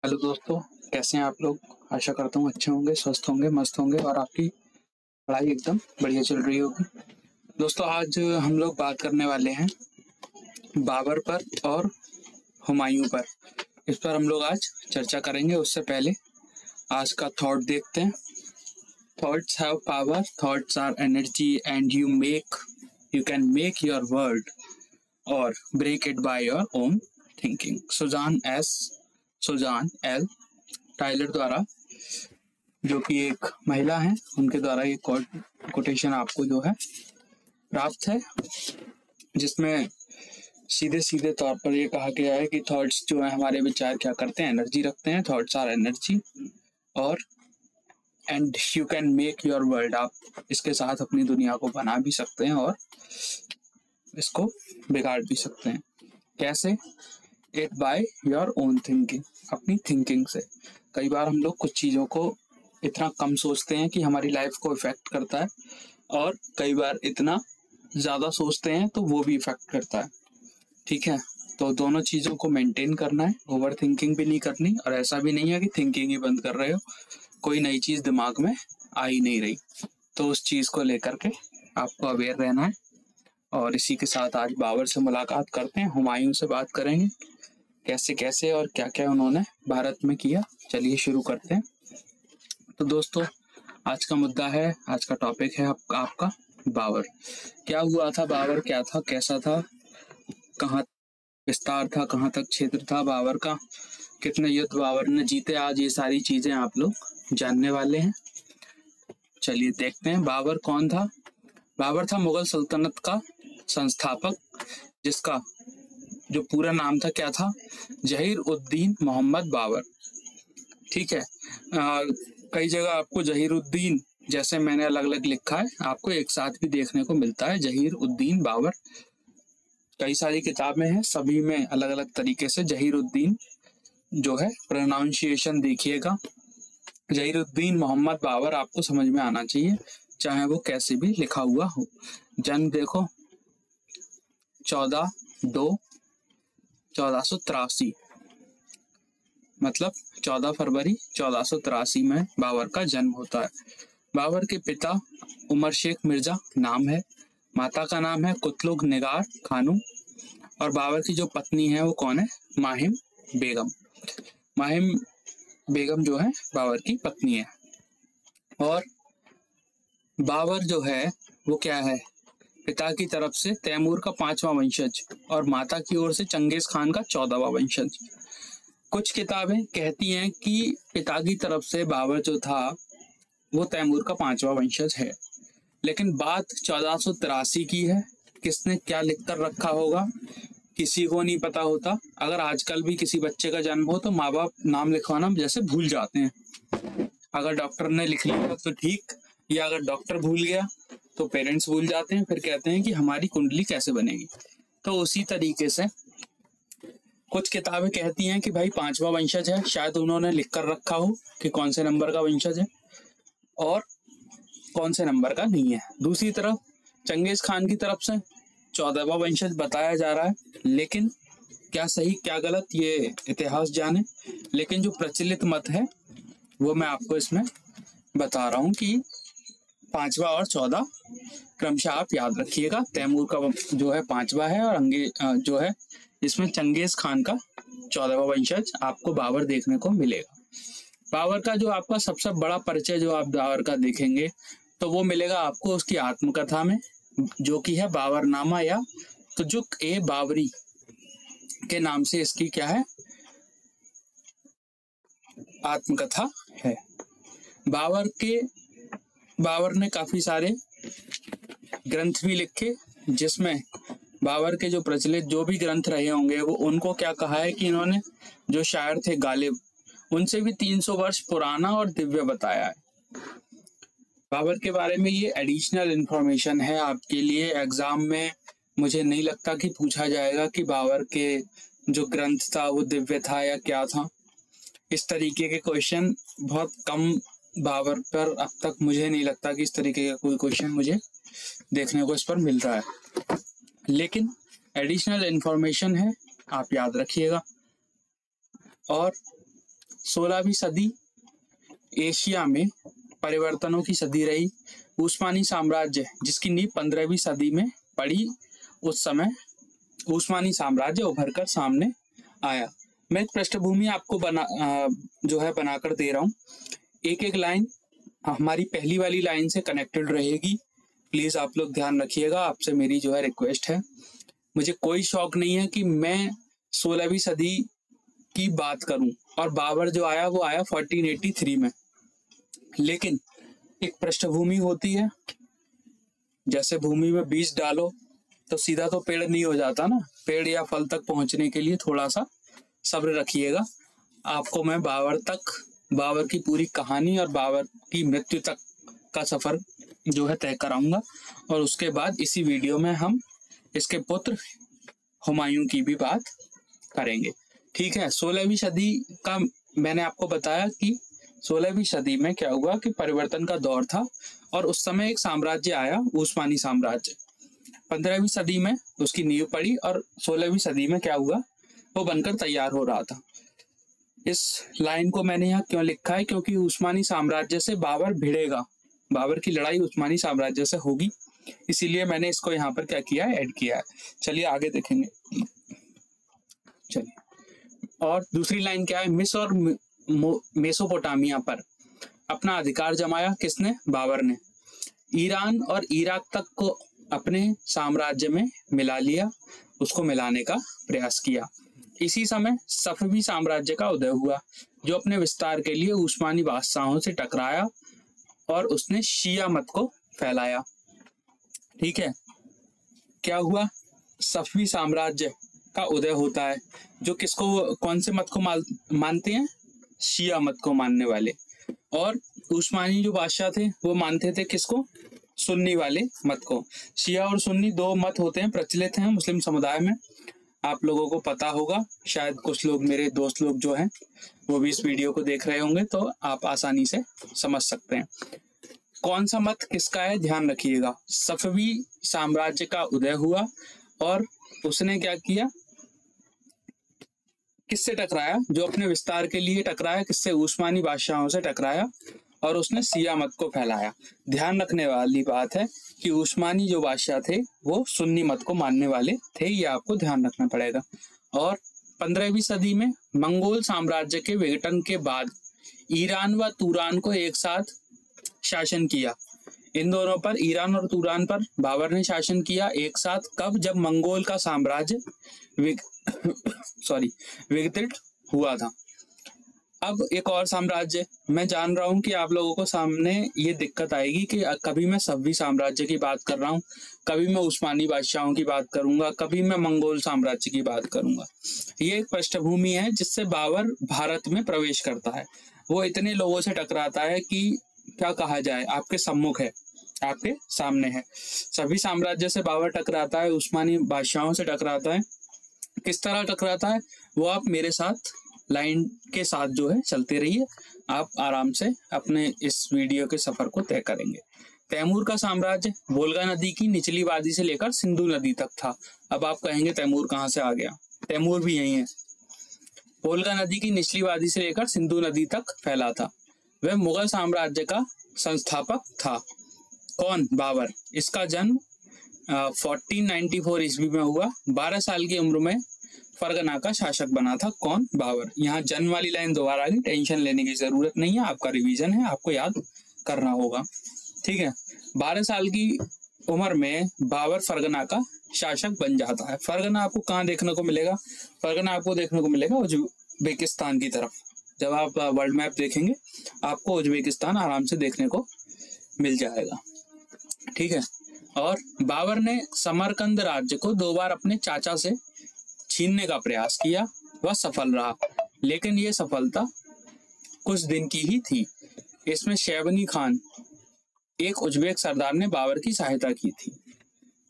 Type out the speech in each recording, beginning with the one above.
Hello दोस्तों, कैसे हैं आप लोग। आशा करता हूँ अच्छे होंगे, स्वस्थ होंगे, मस्त होंगे और आपकी पढ़ाई एकदम बढ़िया चल रही होगी। दोस्तों, आज हम लोग बात करने वाले हैं बाबर पर और हुमायूं पर। इस पर हम लोग आज चर्चा करेंगे। उससे पहले आज का थॉट देखते हैं। Thoughts have power, thoughts are energy and you can make your world or break it by your own thinking. Susan L Taylor द्वारा, जो कि एक महिला है, उनके द्वारा ये कोटेशन आपको जो है प्राप्त है, जिसमें सीधे सीधे तौर पर ये कहा गया है कि थॉट्स जो है हमारे विचार क्या करते हैं, एनर्जी रखते हैं। थॉट्स आर एनर्जी और and you can make your world. आप इसके साथ अपनी दुनिया को बना भी सकते हैं और इसको बिगाड़ भी सकते हैं। कैसे? It by your own thinking, अपनी थिंकिंग से। कई बार हम लोग कुछ चीज़ों को इतना कम सोचते हैं कि हमारी लाइफ को इफेक्ट करता है, और कई बार इतना ज़्यादा सोचते हैं तो वो भी इफेक्ट करता है। ठीक है, तो दोनों चीज़ों को मेंटेन करना है। ओवर थिंकिंग भी नहीं करनी, और ऐसा भी नहीं है कि थिंकिंग ही बंद कर रहे हो, कोई नई चीज़ दिमाग में आ ही नहीं रही, तो उस चीज़ को लेकर के आपको अवेयर रहना है। और इसी के साथ आज बाबर से मुलाकात करते हैं, हुमायूं से बात करेंगे, कैसे कैसे और क्या क्या उन्होंने भारत में किया। चलिए शुरू करते हैं। तो दोस्तों, आज का मुद्दा है, आज का टॉपिक है आपका बाबर। क्या हुआ था, बाबर क्या था, कैसा था, कहाँ विस्तार था, कहाँ तक क्षेत्र था बाबर का, कितने युद्ध बाबर ने जीते, आज ये सारी चीजें आप लोग जानने वाले हैं। चलिए देखते हैं बाबर कौन था। बाबर था मुगल सल्तनत का संस्थापक, जिसका जो पूरा नाम था क्या था, जहीर उद्दीन मोहम्मद बाबर। ठीक है, कई जगह आपको जहीर उद्दीन, जैसे मैंने अलग अलग लिखा है, आपको एक साथ भी देखने को मिलता है जहीर उद्दीन बाबर। कई सारी किताबें हैं, सभी में अलग अलग तरीके से जहीर उद्दीन जो है प्रोनाउंसिएशन देखिएगा। जहीर उद्दीन मोहम्मद बाबर आपको समझ में आना चाहिए, चाहे वो कैसे भी लिखा हुआ हो। जन्म देखो 14/2/1483, मतलब 14 फरवरी 1483 में बाबर का जन्म होता है। बाबर के पिता उमर शेख मिर्जा नाम है, माता का नाम है कुतलुग निगार खानू, और बाबर की जो पत्नी है वो कौन है, माहिम बेगम। माहिम बेगम जो है बाबर की पत्नी है। और बाबर जो है वो क्या है, पिता की तरफ से तैमूर का 5वां वंशज और माता की ओर से चंगेज खान का 14वां वंशज। कुछ किताबें कहती हैं कि पिता की तरफ से बाबर जो था वो तैमूर का 5वां वंशज है, लेकिन बात 1483 की है। किसने क्या लिख कर रखा होगा किसी को नहीं पता होता। अगर आजकल भी किसी बच्चे का जन्म हो तो माँ बाप नाम लिखवाना जैसे भूल जाते हैं। अगर डॉक्टर ने लिख लिया तो ठीक, या अगर डॉक्टर भूल गया तो पेरेंट्स भूल जाते हैं, फिर कहते हैं कि हमारी कुंडली कैसे बनेगी। तो उसी तरीके से कुछ किताबें कहती हैं कि भाई 5वां वंशज है, शायद उन्होंने लिख कर रखा हो कि कौन से नंबर का वंशज है और कौन से नंबर का नहीं है। दूसरी तरफ चंगेज खान की तरफ से 14वां वंशज बताया जा रहा है, लेकिन क्या सही क्या गलत ये इतिहास जाने। लेकिन जो प्रचलित मत है वो मैं आपको इसमें बता रहा हूँ कि 5वां और 14 क्रमशः आप याद रखिएगा। तैमूर का जो है 5वां है, और जो है इसमें चंगेज खान का 14वां वंशज आपको बाबर देखने को मिलेगा। बाबर का जो आपका सबसे बड़ा परिचय जो आप बाबर का देखेंगे तो वो मिलेगा आपको उसकी आत्मकथा में, जो कि है बाबरनामा या तुजुक ए बाबरी के नाम से इसकी क्या है, आत्मकथा है। बाबर ने काफी सारे ग्रंथ भी लिखे, जिसमें बाबर के जो प्रचलित जो भी ग्रंथ रहे होंगे वो उनको क्या कहा है कि इन्होंने जो शायर थे गालिब, उनसे भी 300 वर्ष पुराना और दिव्य बताया है। बाबर के बारे में ये एडिशनल इंफॉर्मेशन है आपके लिए। एग्जाम में मुझे नहीं लगता कि पूछा जाएगा कि बाबर के जो ग्रंथ था वो दिव्य था या क्या था। इस तरीके के क्वेश्चन बहुत कम बाबर पर अब तक मुझे नहीं लगता कि इस तरीके का कोई क्वेश्चन मुझे देखने को इस पर मिल रहा है, लेकिन एडिशनल इंफॉर्मेशन है, आप याद रखिएगा। और 16वीं सदी एशिया में परिवर्तनों की सदी रही। उस्मानी साम्राज्य जिसकी नींव 15वीं सदी में पड़ी, उस समय उस्मानी साम्राज्य उभर कर सामने आया। मैं एक पृष्ठभूमि आपको बनाकर दे रहा हूँ। एक एक लाइन हमारी पहली वाली लाइन से कनेक्टेड रहेगी। प्लीज आप लोग ध्यान रखिएगा, आपसे मेरी रिक्वेस्ट है। मुझे कोई शौक नहीं है कि मैं 16वीं सदी की बात करूं, और बाबर जो आया वो आया 1483 में, लेकिन एक पृष्ठभूमि होती है। जैसे भूमि में बीज डालो तो सीधा तो पेड़ नहीं हो जाता ना, पेड़ या फल तक पहुंचने के लिए थोड़ा सा सब्र रखिएगा। आपको मैं बाबर की पूरी कहानी और बाबर की मृत्यु तक का सफर तय कराऊंगा, और उसके बाद इसी वीडियो में हम इसके पुत्र हुमायूं की भी बात करेंगे। ठीक है, 16वीं सदी का मैंने आपको बताया कि 16वीं सदी में क्या हुआ कि परिवर्तन का दौर था, और उस समय एक साम्राज्य आया, उस्मानी साम्राज्य। 15वीं सदी में उसकी नींव पड़ी, और 16वीं सदी में क्या हुआ, वो बनकर तैयार हो रहा था। इस लाइन को मैंने यहाँ क्यों लिखा है, क्योंकि उस्मानी साम्राज्य से बाबर भिड़ेगा, बाबर की लड़ाई उस्मानी साम्राज्य से होगी, इसीलिए मैंने इसको यहाँ पर क्या किया है, ऐड किया है। चलिए आगे देखेंगे। चलिए, और दूसरी लाइन क्या है, मिस्र और मेसोपोटामिया पर अपना अधिकार जमाया किसने, बाबर ने। ईरान और इराक तक को अपने साम्राज्य में मिला लिया, उसको मिलाने का प्रयास किया। इसी समय सफवी साम्राज्य का उदय हुआ, जो अपने विस्तार के लिए उस्मानी बादशाहों से टकराया और उसने शिया मत को फैलाया। ठीक है, क्या हुआ, सफवी साम्राज्य का उदय होता है, जो किसको, कौन से मत को मानते हैं, शिया मत को मानने वाले। और उस्मानी जो बादशाह थे वो मानते थे किसको, सुन्नी वाले मत को। शिया और सुन्नी दो मत होते हैं, प्रचलित हैं मुस्लिम समुदाय में, आप लोगों को पता होगा। शायद कुछ लोग, मेरे दोस्त लोग जो हैं वो भी इस वीडियो को देख रहे होंगे, तो आप आसानी से समझ सकते हैं कौन सा मत किसका है। ध्यान रखिएगा, सफवी साम्राज्य का उदय हुआ और उसने क्या किया, किससे टकराया, जो अपने विस्तार के लिए टकराया, किससे, उस्मानी बादशाहों से टकराया, और उसने शिया मत को फैलाया। ध्यान रखने वाली बात है कि उस्मानी जो बादशाह थे वो सुन्नी मत को मानने वाले थे, ये आपको ध्यान रखना पड़ेगा। और 15वीं सदी में मंगोल साम्राज्य के विघटन के बाद ईरान व तुरान को एक साथ शासन किया। इन दोनों पर, ईरान और तुरान पर बाबर ने शासन किया एक साथ। कब, जब मंगोल का साम्राज्य विघटित हुआ था। अब एक और साम्राज्य, मैं जान रहा हूं कि आप लोगों को सामने ये दिक्कत आएगी कि कभी मैं सफवी साम्राज्य की बात कर रहा हूं, कभी मैं उस्मानी बादशाहों की बात करूंगा, कभी मैं मंगोल साम्राज्य की बात करूंगा। ये एक पृष्ठभूमि है जिससे बाबर भारत में प्रवेश करता है। वो इतने लोगों से टकराता है कि क्या कहा जाए, आपके सम्मुख है, आपके सामने है। सभी साम्राज्य से बाबर टकराता है, उस्मानी बादशाहों से टकराता है। किस तरह टकराता है वो आप मेरे साथ लाइन के साथ चलते रहिए, आप आराम से अपने इस वीडियो के सफर को तय करेंगे। तैमूर का साम्राज्य वोल्गा नदी की निचली वादी से लेकर सिंधु नदी तक था। अब आप कहेंगे तैमूर कहाँ से आ गया, तैमूर भी यही है। वोल्गा नदी की निचली वादी से लेकर सिंधु नदी तक फैला था। वह मुगल साम्राज्य का संस्थापक था। कौन, बाबर। इसका जन्म 1494 ईस्वी में हुआ। 12 साल की उम्र में फरगना का शासक बना था। कौन, बाबर। यहाँ जन्म वाली लाइन दोबारा आ गई, टेंशन लेने की जरूरत नहीं है, आपका रिवीजन है, आपको याद करना होगा। ठीक है, 12 साल की उम्र में बाबर फरगना का शासक बन जाता है। फरगना आपको कहाँ देखने को मिलेगा, फरगना आपको देखने को मिलेगा उज्बेकिस्तान की तरफ। जब आप वर्ल्ड मैप देखेंगे आपको उज्बेकिस्तान आराम से देखने को मिल जाएगा। ठीक है, और बाबर ने समरकंद राज्य को 2 बार अपने चाचा से छीनने का प्रयास किया, वह सफल रहा, लेकिन यह सफलता कुछ दिन की ही थी। इसमें शैबनी खान, एक उज्बेक सरदार, ने बाबर की सहायता की थी।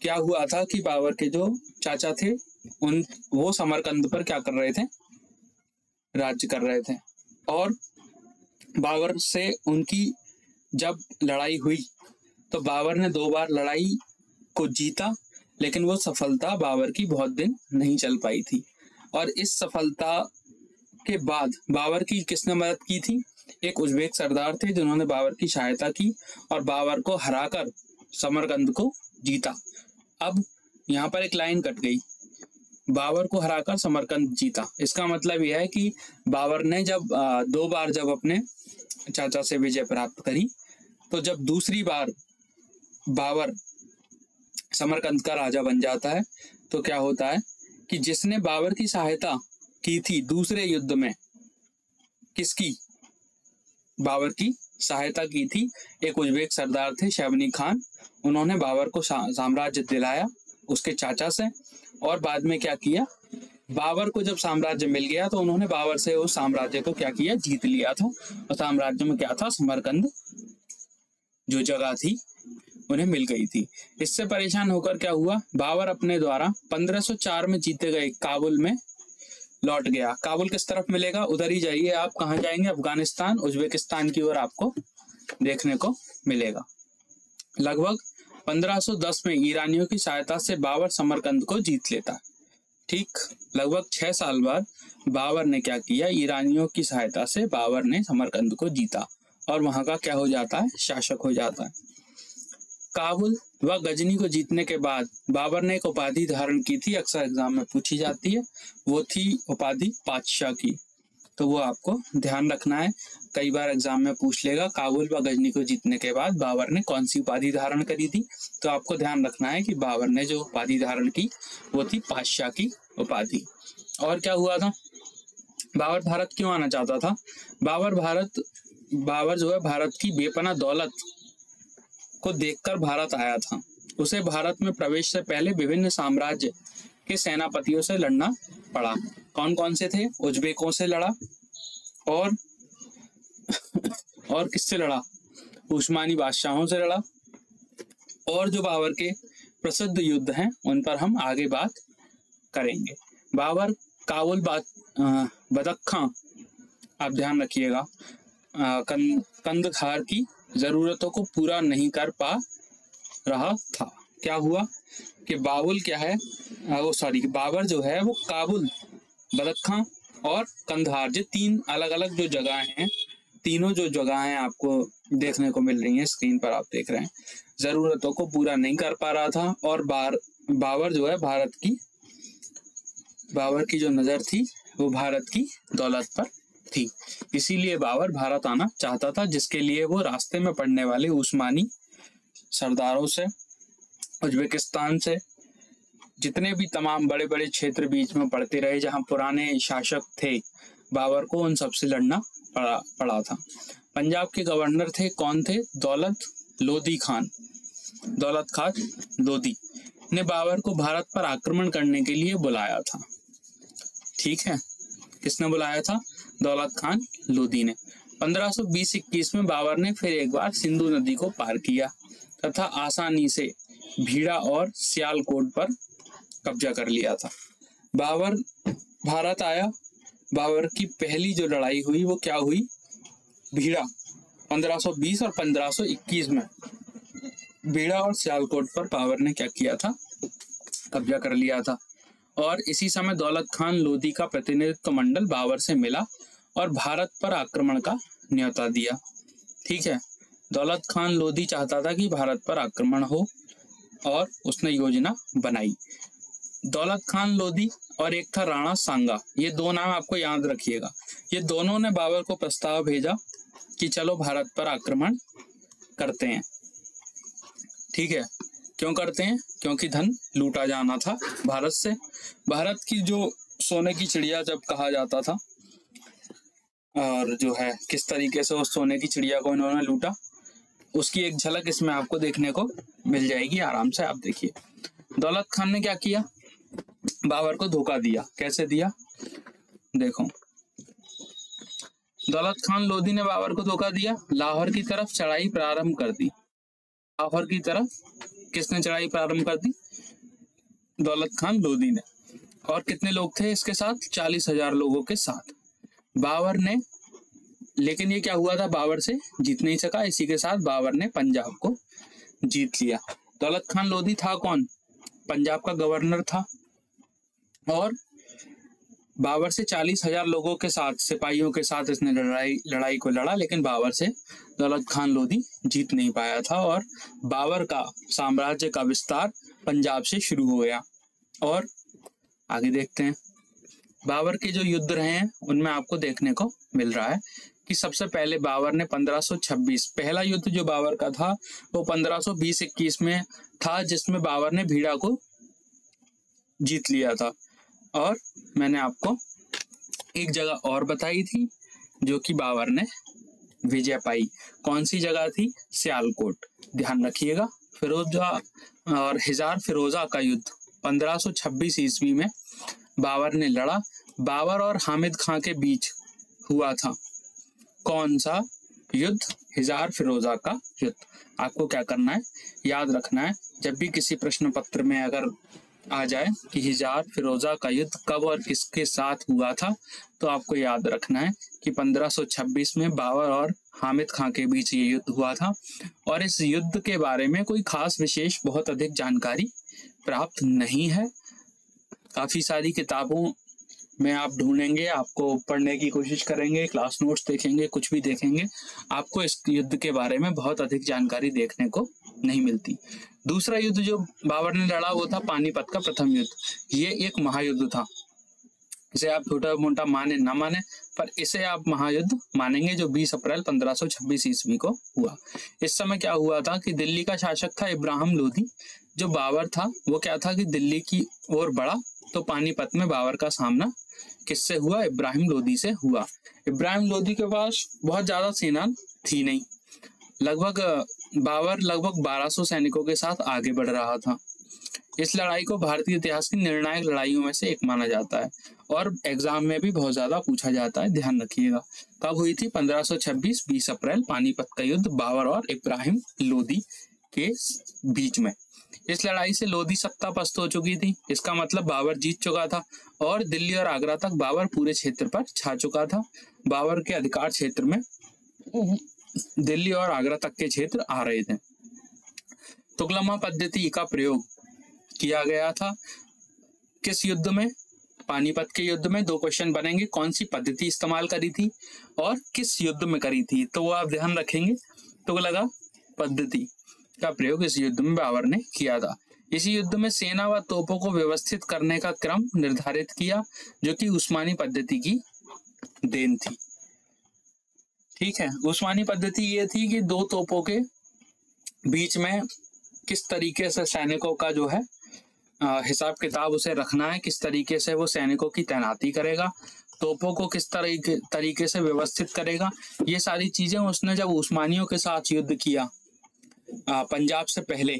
क्या हुआ था कि बाबर के जो चाचा थे वो समरकंद पर क्या कर रहे थे, राज्य कर रहे थे, और बाबर से उनकी जब लड़ाई हुई तो बाबर ने 2 बार लड़ाई को जीता, लेकिन वो सफलता बाबर की बहुत दिन नहीं चल पाई थी। और इस सफलता के बाद बाबर की किसने मदद की थी? एक उज़्बेक सरदार थे जिन्होंने बाबर की सहायता की और बाबर को हराकर समरकंद को जीता। अब यहाँ पर एक लाइन कट गई, बाबर को हराकर समरकंद जीता। इसका मतलब यह है कि बाबर ने जब 2 बार जब अपने चाचा से विजय प्राप्त करी, तो जब दूसरी बार बाबर समरकंद का राजा बन जाता है तो क्या होता है कि जिसने बाबर की सहायता की थी दूसरे युद्ध में, किसकी? बाबर की सहायता की थी एक उज़्बेक सरदार थे शैबनी खान। उन्होंने बाबर को साम्राज्य दिलाया उसके चाचा से, और बाद में क्या किया, बाबर को जब साम्राज्य मिल गया तो उन्होंने बाबर से उस साम्राज्य को क्या किया, जीत लिया था। और साम्राज्य में क्या था, समरकंद जो जगह थी उन्हें मिल गई थी। इससे परेशान होकर क्या हुआ, बाबर अपने द्वारा 1504 में जीते गए काबुल में लौट गया। काबुल किस तरफ मिलेगा, उधर ही जाइए आप, कहाँ जाएंगे, अफगानिस्तान, उज्बेकिस्तान की ओर आपको देखने को मिलेगा। लगभग 1510 में ईरानियों की सहायता से बाबर समरकंद को जीत लेता है। ठीक लगभग 6 साल बाद बाबर ने क्या किया, ईरानियों की सहायता से बाबर ने समरकंद को जीता और वहां का क्या हो जाता है, शासक हो जाता है। काबुल व गजनी को जीतने के बाद बाबर ने एक उपाधि धारण की थी, अक्सर एग्जाम में पूछी जाती है, वो थी उपाधि पातशाह की। तो वो आपको ध्यान रखना है, कई बार एग्जाम में पूछ लेगा काबुल व गजनी को जीतने के बाद बाबर ने कौन सी उपाधि धारण करी थी। तो आपको ध्यान रखना है कि बाबर ने जो उपाधि धारण की वो थी पातशाह की उपाधि। और क्या हुआ था, बाबर भारत क्यों आना चाहता था? बाबर जो है भारत की बेपनाह दौलत को देखकर भारत आया था। उसे भारत में प्रवेश से पहले विभिन्न साम्राज्य के सेनापतियों से लड़ना पड़ा। कौन कौन से थे? उज्बेकों से लड़ा और किससे लड़ा? उस्मानी बादशाहों से लड़ा। और जो बाबर के प्रसिद्ध युद्ध हैं उन पर हम आगे बात करेंगे। बाबर काबुल बदख्शां, आप ध्यान रखिएगा, कंदहार की जरूरतों को पूरा नहीं कर पा रहा था। क्या हुआ कि बाबर जो है वो काबुल, बदख्शां और कंदहार, जो 3 अलग अलग जो जगह हैं, तीनों जो जगह हैं आपको देखने को मिल रही हैं, स्क्रीन पर आप देख रहे हैं, जरूरतों को पूरा नहीं कर पा रहा था। और बाबर जो है बाबर की जो नजर थी वो भारत की दौलत पर थी, इसीलिए बाबर भारत आना चाहता था, जिसके लिए वो रास्ते में पड़ने वाले उस्मानी सरदारों से, उज्बेकिस्तान से, जितने भी तमाम बड़े बड़े क्षेत्र बीच में पड़ते रहे जहां पुराने शासक थे, बाबर को उन सबसे लड़ना पड़ा था। पंजाब के गवर्नर थे, कौन थे? दौलत खान लोधी ने बाबर को भारत पर आक्रमण करने के लिए बुलाया था। ठीक है, किसने बुलाया था? दौलत खान लोधी ने। 1520-21 में बाबर ने फिर एक बार सिंधु नदी को पार किया तथा आसानी से भीड़ा और सियालकोट पर कब्जा कर लिया था। बाबर भारत आया। बाबर की पहली जो लड़ाई हुई वो क्या हुई? भीड़ा, 1520 और 1521 में भीड़ा और सियालकोट पर बाबर ने क्या किया था? कब्जा कर लिया था। और इसी समय दौलत खान लोधी का प्रतिनिधित्व मंडल बाबर से मिला और भारत पर आक्रमण का न्योता दिया। ठीक है, दौलत खान लोधी चाहता था कि भारत पर आक्रमण हो और उसने योजना बनाई। दौलत खान लोधी और एक था राणा सांगा, ये 2 नाम आपको याद रखिएगा। ये दोनों ने बाबर को प्रस्ताव भेजा कि चलो भारत पर आक्रमण करते हैं। ठीक है, क्यों करते हैं? क्योंकि धन लूटा जाना था भारत से। भारत की जो सोने की चिड़िया जब कहा जाता था, और जो है किस तरीके से उस सोने की चिड़िया को इन्होंने लूटा, उसकी एक झलक इसमें आपको देखने को मिल जाएगी। आराम से आप देखिए। दौलत खान ने क्या किया? बाबर को धोखा दिया। कैसे दिया? देखो, दौलत खान लोधी ने बाबर को धोखा दिया, लाहौर की तरफ चढ़ाई प्रारंभ कर दी। लाहौर की तरफ किसने चढ़ाई प्रारंभ कर दी? दौलत खान लोधी ने। और कितने लोग थे इसके साथ? 40,000 लोगों के साथ। बाबर ने, लेकिन ये क्या हुआ था, बाबर से जीत नहीं सका। इसी के साथ बाबर ने पंजाब को जीत लिया। दौलत खान लोधी था कौन? पंजाब का गवर्नर था। और बाबर से 40,000 लोगों के साथ, सिपाहियों के साथ इसने लड़ाई को लड़ा, लेकिन बाबर से दौलत खान लोधी जीत नहीं पाया था और बाबर का साम्राज्य का विस्तार पंजाब से शुरू हो गया। और आगे देखते हैं, बाबर के जो युद्ध रहे हैं उनमें आपको देखने को मिल रहा है कि सबसे पहले बाबर ने 1526, पहला युद्ध जो बाबर का था वो 1520-21 में था, जिसमें बाबर ने भीड़ा को जीत लिया था। और मैंने आपको एक जगह और बताई थी जो कि बाबर ने विजय पाई, कौन सी जगह थी? सियालकोट, ध्यान रखिएगा। फिरोजा और हिजार फिरोजा का युद्ध 1526 ईस्वी में बाबर ने लड़ा, बाबर और हामिद खां के बीच हुआ था। कौन सा युद्ध? हिजार फिरोजा का युद्ध। आपको क्या करना है, याद रखना है, जब भी किसी प्रश्न पत्र में अगर आ जाए कि हिजार फिरोजा का युद्ध कब और किसके साथ हुआ था, तो आपको याद रखना है कि 1526 में बाबर और हामिद खां के बीच ये युद्ध हुआ था। और इस युद्ध के बारे में कोई खास विशेष बहुत अधिक जानकारी प्राप्त नहीं है। काफी सारी किताबों में आप ढूंढेंगे, आपको पढ़ने की कोशिश करेंगे, क्लास नोट्स देखेंगे, कुछ भी देखेंगे, आपको इस युद्ध के बारे में बहुत अधिक जानकारी देखने को नहीं मिलती। दूसरा युद्ध जो बाबर ने लड़ा वो था पानीपत का प्रथम युद्ध। ये एक महायुद्ध था, इसे आप छोटा मोटा माने ना माने, पर इसे आप महायुद्ध मानेंगे, जो 20 अप्रैल 1526 ईस्वी को हुआ। इस समय क्या हुआ था कि दिल्ली का शासक था इब्राहिम लोधी। जो बाबर था वो क्या था कि दिल्ली की ओर बढ़ा, तो पानीपत में बाबर का सामना किससे हुआ? इब्राहिम लोधी से हुआ। इब्राहिम लोधी के पास बहुत ज्यादा सेना थी नहीं, बाबर लगभग 1200 सैनिकों के साथ आगे बढ़ रहा था। इस लड़ाई को भारतीय इतिहास की निर्णायक लड़ाइयों में से एक माना जाता है और एग्जाम में भी बहुत ज्यादा पूछा जाता है, ध्यान रखिएगा। कब हुई थी? 1526 20 अप्रैल, पानीपत का युद्ध बाबर और इब्राहिम लोधी के बीच में। इस लड़ाई से लोधी सत्ता पस्त हो चुकी थी, इसका मतलब बाबर जीत चुका था और दिल्ली और आगरा तक बाबर पूरे क्षेत्र पर छा चुका था। बाबर के अधिकार क्षेत्र में दिल्ली और आगरा तक के क्षेत्र आ रहे थे। तुगलमा पद्धति का प्रयोग किया गया था किस युद्ध में? पानीपत के युद्ध में। दो क्वेश्चन बनेंगे, कौन सी पद्धति इस्तेमाल करी थी और किस युद्ध में करी थी, तो वो आप ध्यान रखेंगे। तुगलका पद्धति का प्रयोग इस युद्ध में बाबर ने किया था। इसी युद्ध में सेना व तोपों को व्यवस्थित करने का क्रम निर्धारित किया, जो कि उस्मानी पद्धति की देन थी। ठीक है, उस्मानी पद्धति ये थी कि दो तोपों के बीच में किस तरीके से सैनिकों का जो है हिसाब किताब उसे रखना है, किस तरीके से वो सैनिकों की तैनाती करेगा, तोपों को किस तरीके से व्यवस्थित करेगा, ये सारी चीजें उसने जब उस्मानियों के साथ युद्ध किया पंजाब से पहले,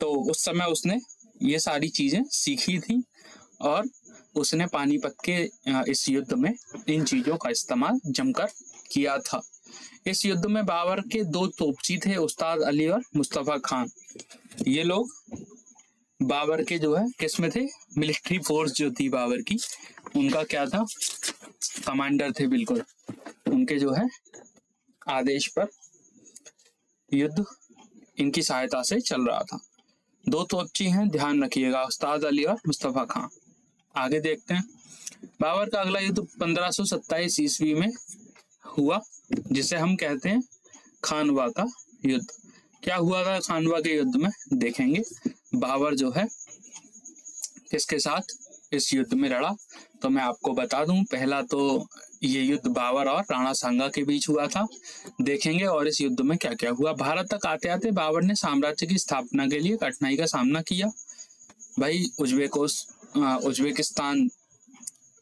तो उस समय उसने ये सारी चीजें सीखी थी और उसने पानीपत के इस युद्ध में इन चीजों का इस्तेमाल जमकर किया था। इस युद्ध में बाबर के दो तोपची थे, उस्ताद अली और मुस्तफा खान। ये लोग बाबर के जो है किसमें थे? मिलिट्री फोर्स जो थी बाबर की, उनका क्या था? कमांडर थे बिल्कुल। उनके जो है आदेश पर युद्ध इनकी सहायता से चल रहा था। दो तोपची हैं, ध्यान रखिएगा, उस्ताद अली और मुस्तफा खान। आगे देखते हैं, बाबर का अगला युद्ध 1527 ईस्वी में हुआ, जिसे हम कहते हैं खानवा का युद्ध। क्या हुआ था खानवा के युद्ध में? देखेंगे बाबर जो है किसके साथ इस युद्ध में लड़ा। तो मैं आपको बता दूं, पहला तो ये युद्ध बाबर और राणा सांगा के बीच हुआ था, देखेंगे। और इस युद्ध में क्या क्या हुआ। भारत तक आते आते बाबर ने साम्राज्य की स्थापना के लिए कठिनाई का सामना किया। भाई उज्बेकिस्तान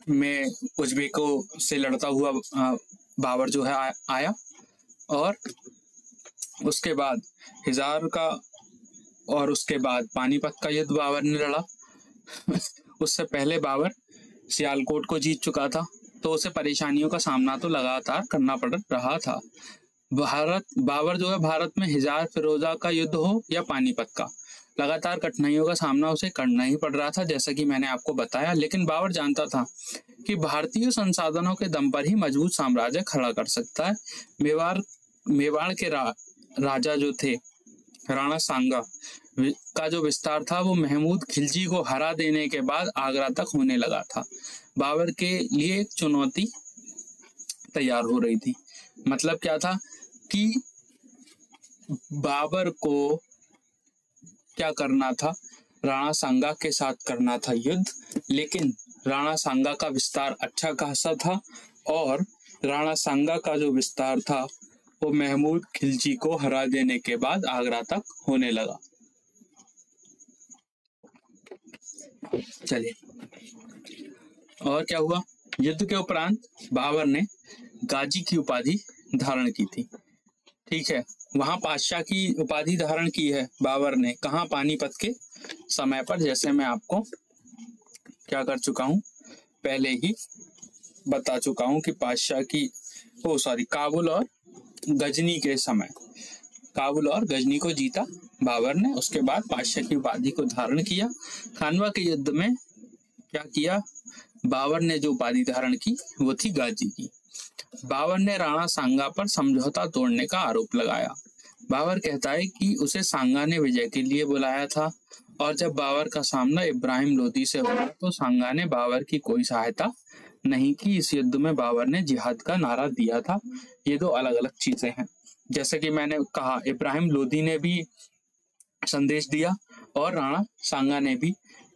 में उज्बेकों से लड़ता हुआ बाबर जो है आया, और उसके बाद हिजार का, और उसके बाद पानीपत का युद्ध बाबर ने लड़ा। उससे पहले बाबर सियालकोट को जीत चुका था, तो उसे परेशानियों का सामना तो लगातार करना पड़ रहा था। बाबर जो है भारत में हिजार फिरोजा का युद्ध हो या पानीपत का, लगातार कठिनाइयों का सामना उसे करना ही पड़ रहा था, जैसा कि मैंने आपको बताया। लेकिन बाबर जानता था कि भारतीय संसाधनों के दम पर ही मजबूत साम्राज्य खड़ा कर सकता है। मेवाड़ के राजा जो थे राणा सांगा का जो विस्तार था वो महमूद खिलजी को हरा देने के बाद आगरा तक होने लगा था। बाबर के लिए एक चुनौती तैयार हो रही थी। मतलब क्या था कि बाबर को क्या करना था, राणा सांगा के साथ करना था युद्ध, लेकिन राणा सांगा का विस्तार अच्छा खासा था और राणा सांगा का जो विस्तार था वो महमूद खिलजी को हरा देने के बाद आगरा तक होने लगा। चलिए, और क्या हुआ, युद्ध के उपरांत बाबर ने गाजी की उपाधि धारण की थी। ठीक है, वहां पातशाह की उपाधि धारण की है बाबर ने, कहाँ, पानीपत के समय पर, जैसे मैं आपको क्या कर चुका हूं, पहले ही बता चुका हूं कि पातशाह की काबुल और गजनी के समय, काबुल और गजनी को जीता बाबर ने, उसके बाद पातशाह की उपाधि को धारण किया। खानवा के युद्ध में क्या किया, बाबर ने जो उपाधि धारण की वो थी गाजी की। बाबर ने राणा सांगा पर समझौता तोड़ने का आरोप लगाया। बाबर कहता है कि उसे सांगा ने विजय के लिए बुलाया था और जब बाबर का सामना इब्राहिम लोदी से हुआ तो सांगा ने बाबर की कोई सहायता नहीं की। इस युद्ध में बाबर ने जिहाद का नारा दिया था। ये दो अलग अलग चीजें हैं। जैसे कि मैंने कहा, इब्राहिम लोदी ने भी संदेश दिया और राणा सांगा ने भी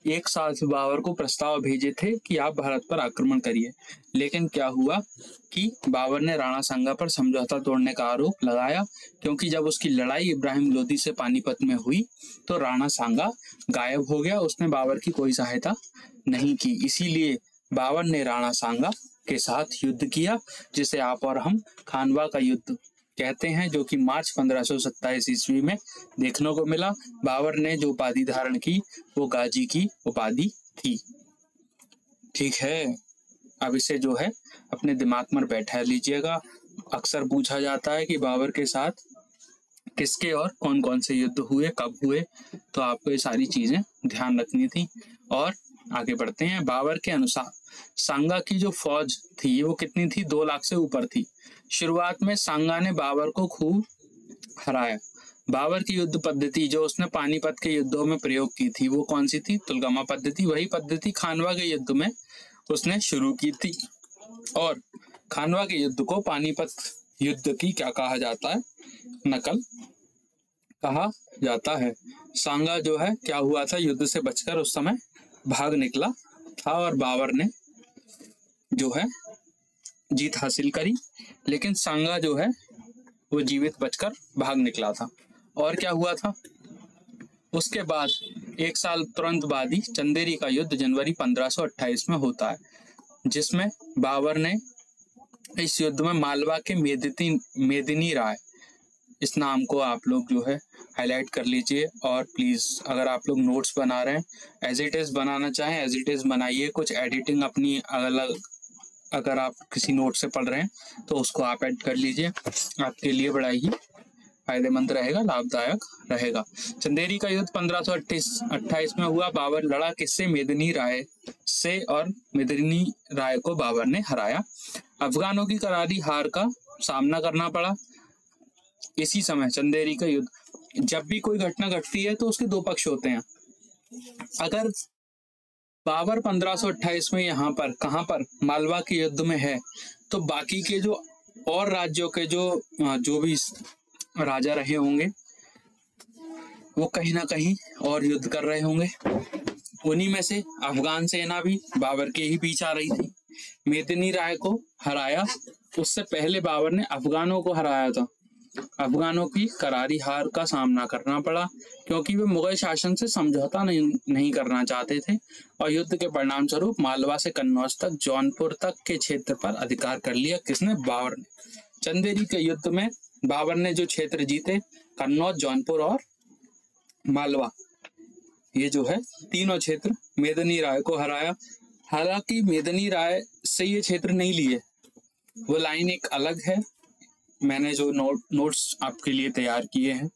एक साथ बाबर को प्रस्ताव भेजे थे कि आप भारत पर आक्रमण करिए, लेकिन क्या हुआ कि बाबर ने राणा सांगा पर समझौता तोड़ने का आरोप लगाया, क्योंकि जब उसकी लड़ाई इब्राहिम लोदी से पानीपत में हुई तो राणा सांगा गायब हो गया, उसने बाबर की कोई सहायता नहीं की। इसीलिए बाबर ने राणा सांगा के साथ युद्ध किया, जिसे आप और हम खानवा का युद्ध कहते हैं, जो कि मार्च 1527 ईस्वी में देखने को मिला। बाबर ने जो उपाधि धारण की वो गाजी की उपाधि थी। ठीक है, अब इसे जो है अपने दिमाग में बैठा लीजिएगा। अक्सर पूछा जाता है कि बाबर के साथ किसके और कौन कौन से युद्ध हुए, कब हुए, तो आपको ये सारी चीजें ध्यान रखनी थी। और आगे बढ़ते हैं। बाबर के अनुसार सांगा की जो फौज थी वो कितनी थी, 2 लाख से ऊपर थी। शुरुआत में सांगा ने बाबर को खूब हराया। बाबर की युद्ध पद्धति जो उसने पानीपत के युद्धों में प्रयोग की थी वो कौन सी थी, तुलगमा पद्धति। वही पद्धति खानवा के युद्ध में उसने शुरू की थी और खानवा के युद्ध को पानीपत युद्ध की क्या कहा जाता है, नकल कहा जाता है। सांगा जो है क्या हुआ था, युद्ध से बचकर उस समय भाग निकला था और बाबर ने जो है जीत हासिल करी, लेकिन सांगा जो है वो जीवित बचकर भाग निकला था। और क्या हुआ था, उसके बाद 1 साल तुरंत बाद ही चंदेरी का युद्ध जनवरी 1528 में होता है, जिसमें बाबर ने इस युद्ध में मालवा के मेदिनी राय, इस नाम को आप लोग जो है हाईलाइट कर लीजिए। और प्लीज अगर आप लोग नोट्स बना रहे हैं, एज इट इज बनाना चाहें एज इट इज बनाइए, कुछ एडिटिंग अपनी अलग, अगर आप किसी नोट से पढ़ रहे हैं तो उसको आप ऐड कर लीजिए, आपके लिए बड़ा ही फायदेमंद रहेगा, लाभदायक रहेगा। चंदेरी का युद्ध 1528 में हुआ। बाबर लड़ा किससे, मेदिनी राय से, और मेदिनी राय को बाबर ने हराया। अफगानों की करारी हार का सामना करना पड़ा। इसी समय चंदेरी का युद्ध, जब भी कोई घटना घटती है तो उसके 2 पक्ष होते हैं। अगर बाबर 1528 में यहाँ पर कहाँ पर मालवा के युद्ध में है, तो बाकी के जो और राज्यों के जो भी राजा रहे होंगे वो कहीं ना कहीं और युद्ध कर रहे होंगे। उन्हीं में से अफगान सेना भी बाबर के ही बीच आ रही थी। मेदिनी राय को हराया, उससे पहले बाबर ने अफगानों को हराया था। अफगानों की करारी हार का सामना करना पड़ा, क्योंकि वे मुगल शासन से समझौता नहीं करना चाहते थे और युद्ध के परिणाम स्वरूप मालवा से कन्नौज तक, जौनपुर तक के क्षेत्र पर अधिकार कर लिया। किसने, बाबर ने। चंदेरी के युद्ध में बाबर ने जो क्षेत्र जीते, कन्नौज, जौनपुर और मालवा, ये जो है तीनों क्षेत्र मेदिनी राय को हराया। हालांकि मेदिनी राय से ये क्षेत्र नहीं लिए, वो लाइन एक अलग है। मैंने जो नोट्स आपके लिए तैयार किए हैं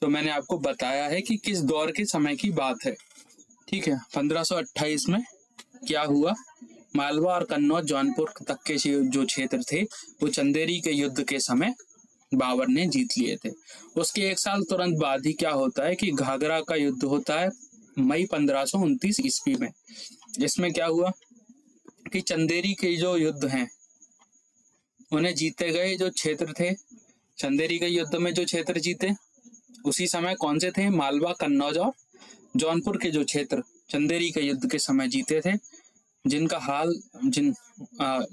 तो मैंने आपको बताया है कि किस दौर के समय की बात है। ठीक है, 1528 में क्या हुआ, मालवा और कन्नौज, जौनपुर तक के जो क्षेत्र थे वो चंदेरी के युद्ध के समय बाबर ने जीत लिए थे। उसके 1 साल तुरंत बाद ही क्या होता है कि घाघरा का युद्ध होता है मई 1529 ईस्वी में। इसमें क्या हुआ कि चंदेरी के जो युद्ध हैं उन्हें जीते गए जो क्षेत्र थे, चंदेरी के युद्ध में जो क्षेत्र जीते उसी समय कौन से थे? मालवा, कन्नौज और जौनपुर के जो क्षेत्र चंदेरी के युद्ध के समय जीते थे, जिनका हाल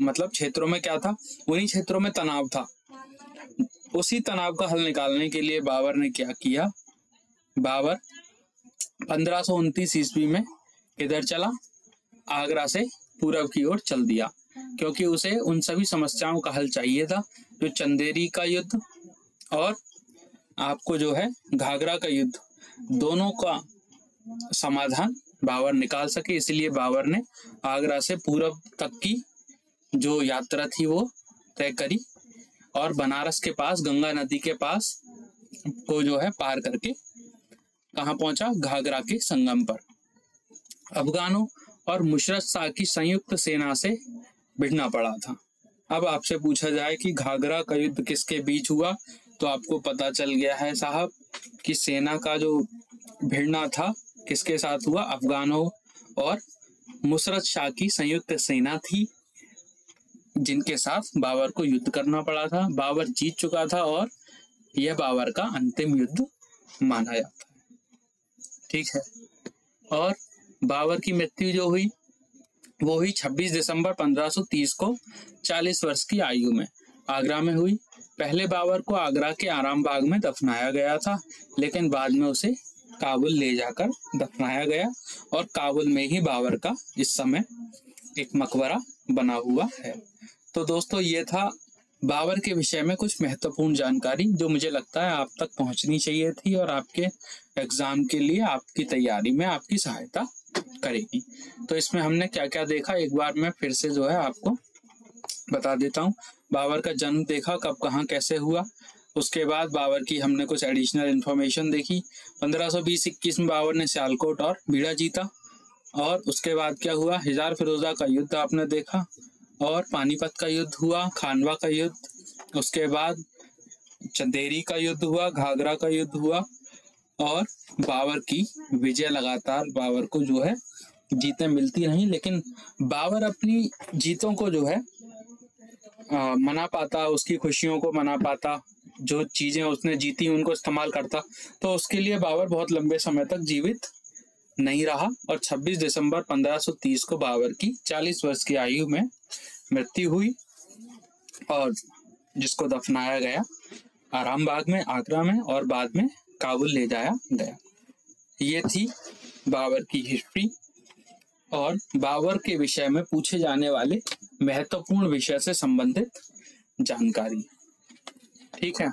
मतलब क्षेत्रों में क्या था? उन्हीं क्षेत्रों में तनाव था। उसी तनाव का हल निकालने के लिए बाबर ने क्या किया? बाबर 1529 ईस्वी में किधर चला? आगरा से पूरब की ओर चल दिया, क्योंकि उसे उन सभी समस्याओं का हल चाहिए था जो चंदेरी का युद्ध और आपको जो है घाघरा का युद्ध, दोनों का समाधान बाबर निकाल सके। इसलिए बाबर ने आगरा से पूरब तक की जो यात्रा थी वो तय करी और बनारस के पास गंगा नदी के पास को जो है पार करके कहाँ पहुंचा? घाघरा के संगम पर। अफगानों और मुशर्रफ शाह की संयुक्त सेना से भिड़ना पड़ा था। अब आपसे पूछा जाए कि घाघरा का युद्ध किसके बीच हुआ, तो आपको पता चल गया है साहब कि सेना का जो भिड़ना था किसके साथ हुआ? अफगानों और मुशर्रफ शाह की संयुक्त सेना थी, जिनके साथ बाबर को युद्ध करना पड़ा था। बाबर जीत चुका था और यह बाबर का अंतिम युद्ध माना जाता है। ठीक है। और बाबर की मृत्यु जो हुई वो हुई 26 दिसंबर 1530 को 40 वर्ष की आयु में आगरा में हुई। पहले बाबर को आगरा के आराम बाग में दफनाया गया था, लेकिन बाद में उसे काबुल ले जाकर दफनाया गया और काबुल में ही बाबर का इस समय एक मकबरा बना हुआ है। तो दोस्तों ये था बाबर के विषय में कुछ महत्वपूर्ण जानकारी जो मुझे लगता है आप तक पहुंचनी चाहिए थी और आपके एग्जाम के लिए आपकी तैयारी में आपकी सहायता करेगी। तो इसमें हमने क्या क्या देखा एक बार मैं फिर से जो है आपको बता देता हूँ। बाबर का जन्म देखा, कब कहाँ कैसे हुआ। उसके बाद बाबर की हमने कुछ एडिशनल इंफॉर्मेशन देखी। 1520-21 में बाबर ने सियालकोट और बीड़ा जीता। और उसके बाद क्या हुआ? हिजार फिरोजा का युद्ध आपने देखा और पानीपत का युद्ध हुआ, खानवा का युद्ध, उसके बाद चंदेरी का युद्ध हुआ, घाघरा का युद्ध हुआ और बाबर की विजय लगातार बाबर को जो है जीतें मिलती रहीं। लेकिन बाबर अपनी जीतों को जो है मना पाता, उसकी खुशियों को मना पाता, जो चीजें उसने जीती उनको इस्तेमाल करता, तो उसके लिए बाबर बहुत लंबे समय तक जीवित नहीं रहा और 26 दिसंबर 1530 को बाबर की 40 वर्ष की आयु में मृत्यु हुई और जिसको दफनाया गया आराम बाग में आगरा में और बाद में काबुल ले जाया गया। ये थी बाबर की हिस्ट्री और बाबर के विषय में पूछे जाने वाले महत्वपूर्ण विषय से संबंधित जानकारी। ठीक है।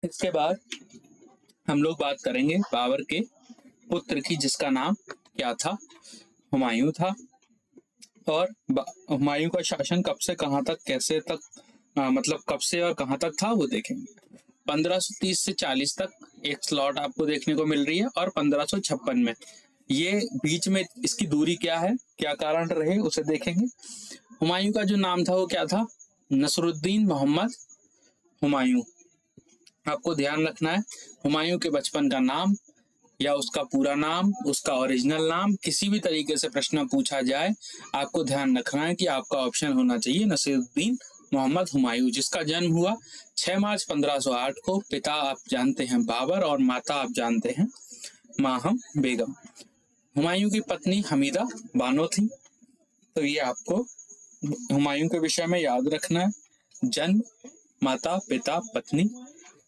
इसके बाद हम लोग बात करेंगे बाबर के पुत्र की, जिसका नाम क्या था? हुमायूं था। और हुमायूं का शासन कब से कहां तक, कैसे तक, मतलब कब से और कहां तक था वो देखेंगे। 1530 से 40 तक एक स्लॉट आपको देखने को मिल रही है और 1556 में, ये बीच में इसकी दूरी क्या है, क्या कारण रहे उसे देखेंगे। हुमायूं का जो नाम था वो क्या था? नसरुद्दीन मोहम्मद हुमायूं। आपको ध्यान रखना है हुमायूं के बचपन का नाम या उसका पूरा नाम, उसका ओरिजिनल नाम, किसी भी तरीके से प्रश्न पूछा जाए आपको ध्यान रखना है कि आपका ऑप्शन होना चाहिए नसीरुद्दीन मोहम्मद हुमायूं, जिसका जन्म हुआ 6 मार्च 1508 को। पिता आप जानते हैं बाबर और माता आप जानते हैं माहम बेगम। हुमायूं की पत्नी हमीदा बानो थी। तो ये आपको हुमायूं के विषय में याद रखना है। जन्म, माता, पिता, पत्नी।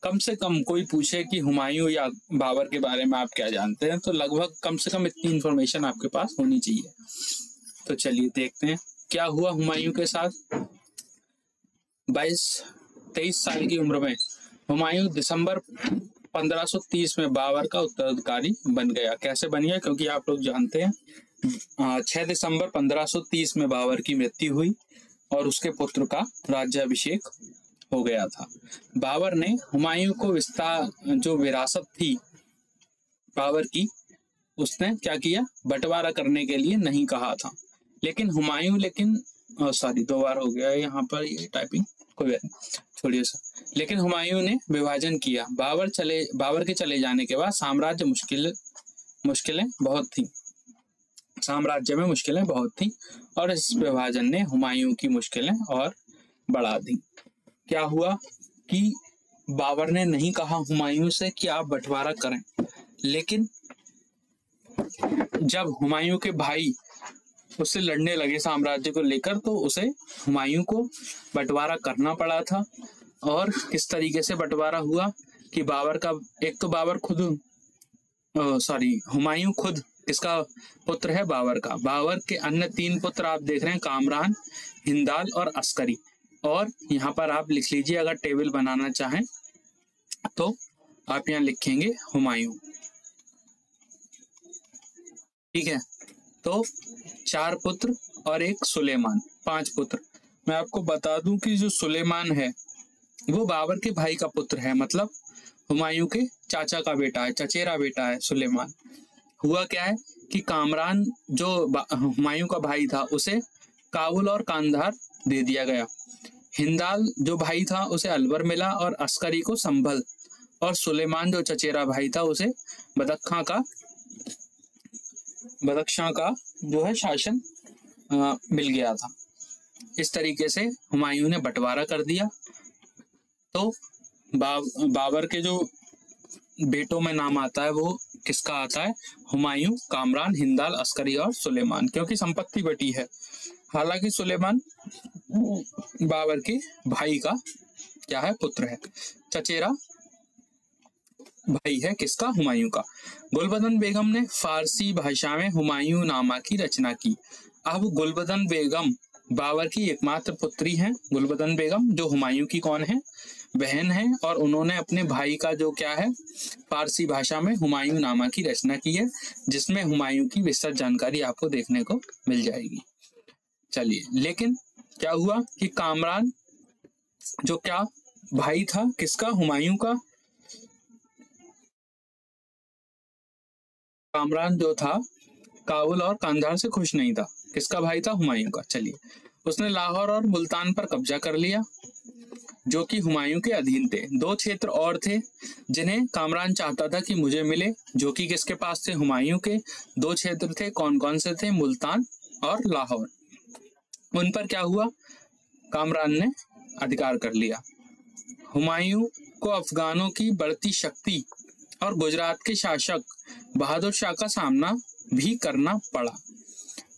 कम से कम कोई पूछे कि हुमायूं या बाबर के बारे में आप क्या जानते हैं, तो लगभग कम से कम इतनी इंफॉर्मेशन आपके पास होनी चाहिए। तो चलिए देखते हैं क्या हुआ हुमायूं के साथ। 23 साल की उम्र में हुमायूं दिसंबर 1530 में बाबर का उत्तराधिकारी बन गया। कैसे बन गया? क्योंकि आप लोग जानते हैं 6 दिसंबर 1530 में बाबर की मृत्यु हुई और उसके पुत्र का राज्याभिषेक हो गया था। बाबर ने हुमायूं को जो विरासत थी बाबर की, उसने क्या किया? बंटवारा करने के लिए नहीं कहा था। लेकिन हुमायूं सॉरी 2 बार हो गया यहाँ पर ये टाइपिंग, कोई बात नहीं, छोड़िए सा। लेकिन हुमायूं ने विभाजन किया। बाबर के चले जाने के बाद साम्राज्य मुश्किलें बहुत थी। साम्राज्य में मुश्किलें बहुत थी और इस विभाजन ने हुमायूं की मुश्किलें और बढ़ा दी। क्या हुआ कि बाबर ने नहीं कहा हुमायूं से कि आप बंटवारा करें, लेकिन जब हुमायूं के भाई उससे लड़ने लगे साम्राज्य को लेकर तो उसे हुमायूं को बंटवारा करना पड़ा था। और किस तरीके से बंटवारा हुआ कि बाबर का एक तो बाबर खुद हुमायूं खुद इसका पुत्र है बाबर का। बाबर के अन्य 3 पुत्र आप देख रहे हैं, कामरान, हिंदाल और अस्करी। और यहाँ पर आप लिख लीजिए, अगर टेबल बनाना चाहें तो आप यहाँ लिखेंगे हुमायूं। ठीक है, तो 4 पुत्र और एक सुलेमान, 5 पुत्र। मैं आपको बता दूं कि जो सुलेमान है वो बाबर के भाई का पुत्र है, मतलब हुमायूं के चाचा का बेटा है, चचेरा बेटा है सुलेमान। हुआ क्या है कि कामरान जो हुमायूं का भाई था उसे काबुल और कांधार दे दिया गया। हिंदाल जो भाई था उसे अलवर मिला और अस्करी को संभल, और सुलेमान जो चचेरा भाई था उसे बदख्शां का जो है शासन मिल गया था। इस तरीके से हुमायूं ने बंटवारा कर दिया। तो बाबर के जो बेटों में नाम आता है वो किसका आता है? हुमायूं, कामरान, हिंदाल, अस्करी और सुलेमान, क्योंकि संपत्ति बटी है। हालांकि सुलेमान बाबर के भाई का क्या है? पुत्र है, चचेरा भाई है किसका? हुमायूं का। गुलबदन बेगम ने फारसी भाषा में हुमायूं नामा की रचना की। अब गुलबदन बेगम बाबर की एकमात्र पुत्री हैं। गुलबदन बेगम जो हुमायूं की कौन है? बहन है, और उन्होंने अपने भाई का जो क्या है फारसी भाषा में हुमायूं नामा की रचना की है, जिसमें हुमायूं की विस्तृत जानकारी आपको देखने को मिल जाएगी। चलिए, लेकिन क्या हुआ कि कामरान जो क्या भाई था किसका? हुमायूं का। कामरान जो था काबुल और कांधार से खुश नहीं था। किसका भाई था? हुमायूं का। चलिए, उसने लाहौर और मुल्तान पर कब्जा कर लिया जो कि हुमायूं के अधीन थे। 2 क्षेत्र और थे जिन्हें कामरान चाहता था कि मुझे मिले, जो कि किसके पास थे? हुमायूं के। 2 क्षेत्र थे, कौन कौन से थे? मुल्तान और लाहौर। उन पर क्या हुआ? कामरान ने अधिकार कर लिया। हुमायूं को अफगानों की बढ़ती शक्ति और गुजरात के शासक बहादुर शाह का सामना भी करना पड़ा,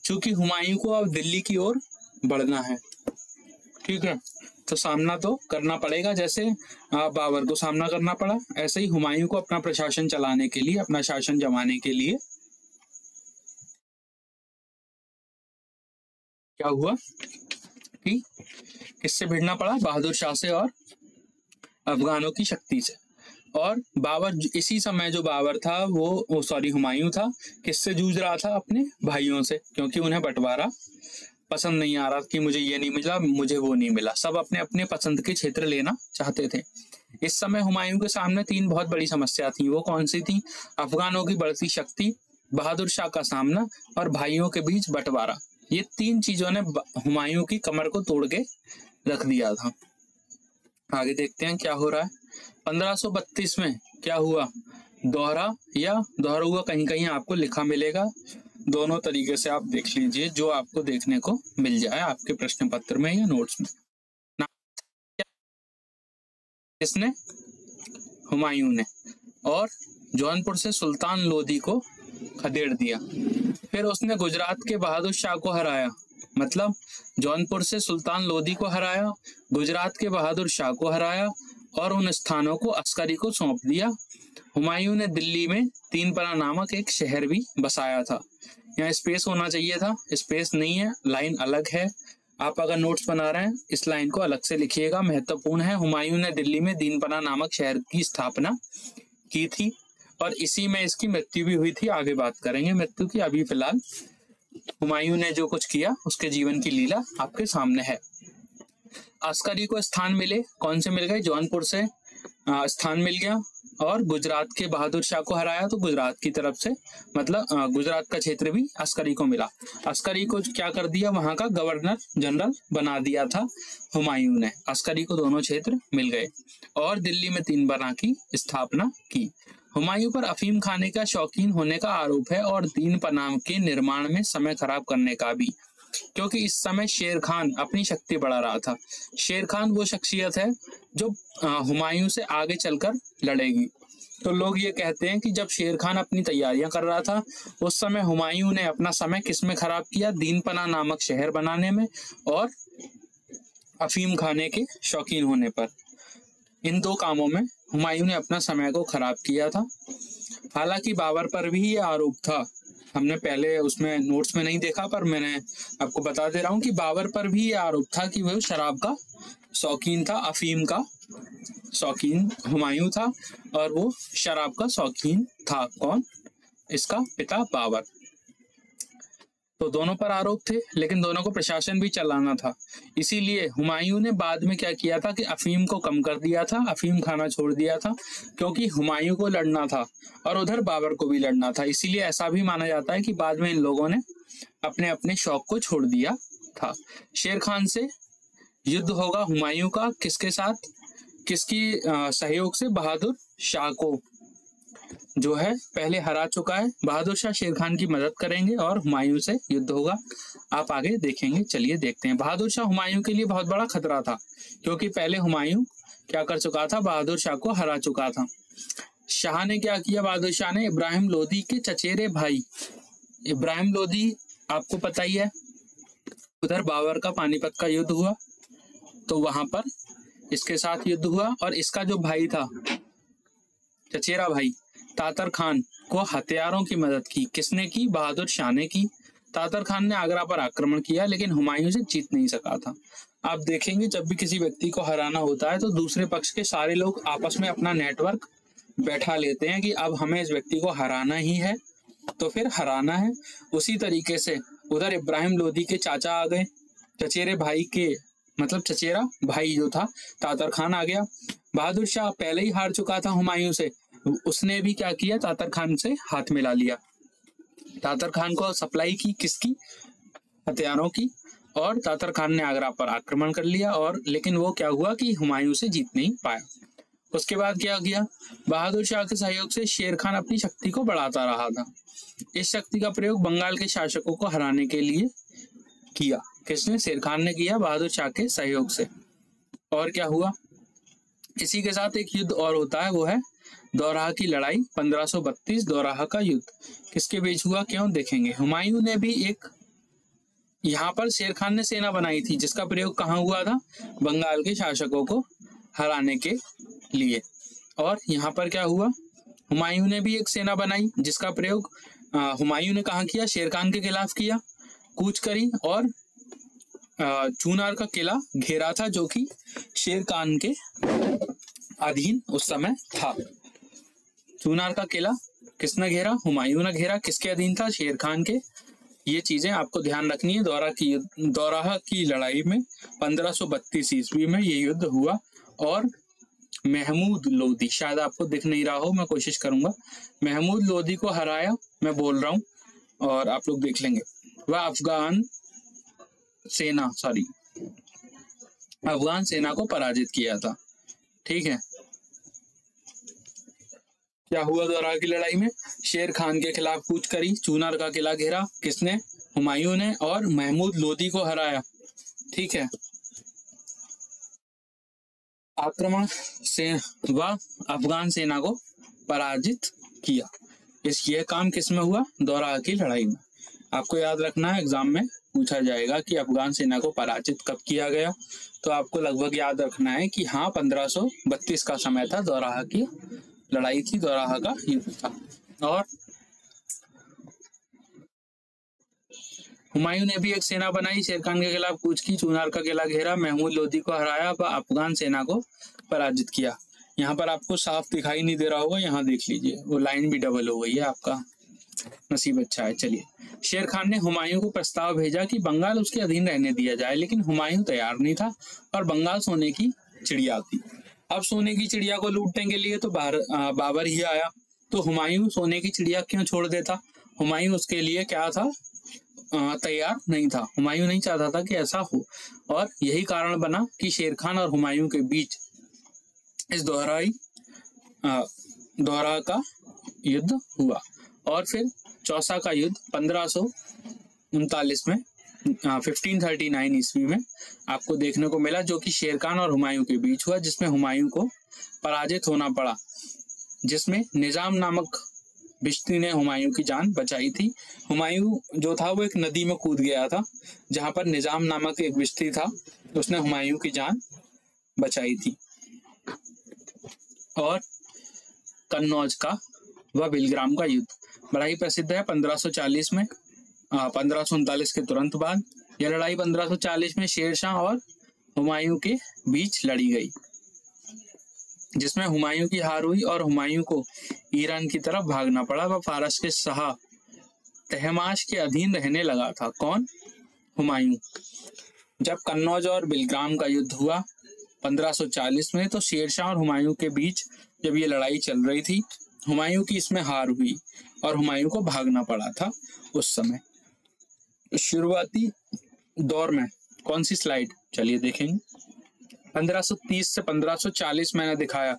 क्योंकि हुमायूं को अब दिल्ली की ओर बढ़ना है। ठीक है, तो सामना तो करना पड़ेगा। जैसे बाबर को सामना करना पड़ा, ऐसे ही हुमायूं को अपना प्रशासन चलाने के लिए, अपना शासन जमाने के लिए क्या हुआ कि किससे भिड़ना पड़ा? बहादुर शाह से और अफगानों की शक्ति से। और बाबर इसी समय जो बाबर था वो हुमायूं था, किससे जूझ रहा था? अपने भाइयों से, क्योंकि उन्हें बंटवारा पसंद नहीं आ रहा कि मुझे ये नहीं मिला, मुझे वो नहीं मिला। सब अपने अपने पसंद के क्षेत्र लेना चाहते थे। इस समय हुमायूं के सामने 3 बहुत बड़ी समस्या थी। वो कौन सी थी? अफगानों की बढ़ती शक्ति, बहादुर शाह का सामना और भाइयों के बीच बंटवारा। ये 3 चीजों ने हुमायूं की कमर को तोड़ के रख दिया था। आगे देखते हैं क्या हो रहा है। 1532 में क्या हुआ? दोहरा हुआ, कहीं कहीं आपको लिखा मिलेगा। दोनों तरीके से आप देख लीजिए, जो आपको देखने को मिल जाए आपके प्रश्न पत्र में या नोट्स में। किसने? हुमायूं ने। और जौनपुर से सुल्तान लोदी को खदेड़ दिया। फिर उसने गुजरात के बहादुर शाह को हराया, मतलब जौनपुर से सुल्तान लोदी को हराया, गुजरात के बहादुर शाह को हराया और उन स्थानों को अस्करी को सौंप दिया। हुमायूं ने दिल्ली में 3परा नामक एक शहर भी बसाया था। यहाँ स्पेस होना चाहिए था, स्पेस नहीं है, लाइन अलग है। आप अगर नोट्स बना रहे हैं इस लाइन को अलग से लिखिएगा, महत्वपूर्ण है। हुमायूं ने दिल्ली में 3परा नामक शहर की स्थापना की थी और इसी में इसकी मृत्यु भी हुई थी। आगे बात करेंगे मृत्यु की, अभी फिलहाल हुमायूं ने जो कुछ किया उसके जीवन की लीला आपके सामने है। अस्करी को स्थान मिले, कौन से मिल गए? जौनपुर से स्थान मिल गया। और गुजरात के बहादुर शाह को हराया तो गुजरात की तरफ से, मतलब गुजरात का क्षेत्र भी अस्करी को मिला। अस्करी को क्या कर दिया? वहां का गवर्नर जनरल बना दिया था हुमायूं ने। अस्करी को दोनों क्षेत्र मिल गए और दिल्ली में 3परा की स्थापना की। हुमायूं पर अफीम खाने का शौकीन होने का आरोप है और दीन पनाह के निर्माण में समय खराब करने का भी, क्योंकि इस समय शेर खान अपनी शक्ति बढ़ा रहा था। शेर खान वो शख्सियत है जो हुमायूं से आगे चलकर लड़ेगी। तो लोग ये कहते हैं कि जब शेर खान अपनी तैयारियां कर रहा था उस समय हुमायूं ने अपना समय किस में खराब किया? दीन पनाह नामक शहर बनाने में और अफीम खाने के शौकीन होने पर। इन दो कामों में हुमायूं ने अपना समय को खराब किया था। हालांकि बाबर पर भी ये आरोप था, हमने पहले उसमें नोट्स में नहीं देखा पर मैंने आपको बता दे रहा हूँ कि बाबर पर भी ये आरोप था कि वह शराब का शौकीन था, अफीम का शौकीन हुमायूं था और वो शराब का शौकीन था। कौन? इसका पिता बाबर। तो दोनों पर आरोप थे, लेकिन दोनों को प्रशासन भी चलाना था। इसीलिए हुमायूं ने बाद में क्या किया था कि अफीम को कम कर दिया था, अफीम खाना छोड़ दिया था, क्योंकि हुमायूं को लड़ना था और उधर बाबर को भी लड़ना था। इसीलिए ऐसा भी माना जाता है कि बाद में इन लोगों ने अपने अपने शौक को छोड़ दिया था। शेर खान से युद्ध होगा हुमायूं का, किसके साथ? किसकी सहयोग से? बहादुर शाह को, जो है पहले हरा चुका है। बहादुर शाह शेर खान की मदद करेंगे और हुमायूं से युद्ध होगा। आप आगे देखेंगे, चलिए देखते हैं। बहादुर शाह हुमायूं के लिए बहुत बड़ा खतरा था, क्योंकि पहले हुमायूं क्या कर चुका था? बहादुर शाह को हरा चुका था। शाह ने क्या किया? बहादुर शाह ने इब्राहिम लोदी के चचेरे भाई, इब्राहिम लोदी आपको पता ही है, उधर बाबर का पानीपत का युद्ध हुआ तो वहां पर इसके साथ युद्ध हुआ और इसका जो भाई था, चचेरा भाई तातर खान को हथियारों की मदद की। किसने की? बहादुर शाह ने की। तातर खान ने आगरा पर आक्रमण किया लेकिन हुमायूं से जीत नहीं सका था। आप देखेंगे जब भी किसी व्यक्ति को हराना होता है तो दूसरे पक्ष के सारे लोग आपस में अपना नेटवर्क बैठा लेते हैं कि अब हमें इस व्यक्ति को हराना ही है तो फिर हराना है। उसी तरीके से उधर इब्राहिम लोदी के चाचा आ गए, चचेरे भाई के मतलब चचेरा भाई जो था तातर खान आ गया। बहादुर शाह पहले ही हार चुका था हुमायूं से, उसने भी क्या किया? तातर खान से हाथ मिला लिया। तातर खान को सप्लाई की, किसकी? हथियारों की। और तातर खान ने आगरा पर आक्रमण कर लिया और लेकिन वो क्या हुआ कि हुमायूं से जीत नहीं पाया। उसके बाद क्या किया? बहादुर शाह के सहयोग से शेर खान अपनी शक्ति को बढ़ाता रहा था। इस शक्ति का प्रयोग बंगाल के शासकों को हराने के लिए किया। किसने? शेर खान ने किया, बहादुर शाह के सहयोग से। और क्या हुआ? इसी के साथ एक युद्ध और होता है, वो है दोराहा की लड़ाई। 1532 दोराहा का युद्ध किसके बीच हुआ? क्यों? देखेंगे। हुमायूं ने भी एक, यहाँ पर शेर खान ने सेना बनाई थी जिसका प्रयोग कहाँ हुआ था? बंगाल के शासकों को हराने के लिए। और यहाँ पर क्या हुआ? हुमायूं ने भी एक सेना बनाई जिसका प्रयोग हुमायूं ने कहाँ किया? शेर खान के खिलाफ किया। कूच करी और चूनार का किला घेरा था, जो कि शेर खान के अधीन उस समय था। चूनार का किला किसने घेरा? हुमायूं ने घेरा। किसके अधीन था? शेर खान के। ये चीजें आपको ध्यान रखनी है। दोराहा की लड़ाई में 1532 ईस्वी में ये युद्ध हुआ और महमूद लोदी, शायद आपको दिख नहीं रहा हो, मैं कोशिश करूंगा, महमूद लोदी को हराया, मैं बोल रहा हूँ और आप लोग देख लेंगे। वह अफगान सेना को पराजित किया था। ठीक है। क्या हुआ दोराहा की लड़ाई में? शेर खान के खिलाफ कूच करी, चूनार का किला घेरा, किसने? हुमायूं ने, और महमूद लोदी को हराया। ठीक है। आक्रमण से वह अफगान सेना को पराजित किया। यह काम किस में हुआ? दोराहा की लड़ाई में। आपको याद रखना है, एग्जाम में पूछा जाएगा कि अफगान सेना को पराजित कब किया गया, तो आपको लगभग याद रखना है कि हाँ 1532 का समय था, दोराहा की लड़ाई थी, दोराहा का युद्ध था। और हुमायूं ने भी एक सेना बनाई, शेर खान के खिलाफ कूच की, चूनार का किला घेरा, महमूद लोदी को हराया, व अफगान सेना को पराजित किया। यहाँ पर आपको साफ दिखाई नहीं दे रहा होगा, यहाँ देख लीजिए, वो लाइन भी डबल हो गई है, आपका नसीब अच्छा है। चलिए, शेर खान ने हुमायूं को प्रस्ताव भेजा कि बंगाल उसके अधीन रहने दिया जाए, लेकिन हुमायूं तैयार नहीं था और बंगाल सोने की चिड़िया थी। अब सोने की चिड़िया को लूटने के लिए तो बाबर ही आया, तो हुमायूं सोने की चिड़िया क्यों छोड़ देता? हुमायूं उसके लिए क्या था? तैयार नहीं था। हुमायूं नहीं चाहता था कि ऐसा हो, और यही कारण बना कि शेर खान और हुमायूं के बीच इस दोराहा का युद्ध हुआ। और फिर चौसा का युद्ध 1539 में 1539 ईस्वी में आपको देखने को मिला, जो कि शेर खान और हुमायूं के बीच हुआ, जिसमें हुमायूं को पराजित होना पड़ा, जिसमें निजाम नामक भिश्ती ने हुमायूं की जान बचाई थी। हुमायूं जो था वो एक नदी में कूद गया था, जहां पर निजाम नामक एक भिश्ती था, उसने हुमायूं की जान बचाई थी। और कन्नौज का व बिलग्राम का युद्ध बड़ा ही प्रसिद्ध है 1540 में, 1539 के तुरंत बाद। यह लड़ाई 1540 में शेरशाह और हुमायूं के बीच लड़ी गई, जिसमें हुमायूं की हार हुई और हुमायूं को ईरान की तरफ भागना पड़ा। वह फारस के शाह तहमाश के अधीन रहने लगा था। कौन? हुमायूं। जब कन्नौज और बिलग्राम का युद्ध हुआ 1540 में, तो शेरशाह और हुमायूं के बीच जब ये लड़ाई चल रही थी, हुमायूं की इसमें हार हुई और हुमायूं को भागना पड़ा था उस समय। शुरुआती दौर में कौन सी स्लाइड, चलिए देखेंगे। 1530 से 1540 मैंने दिखाया,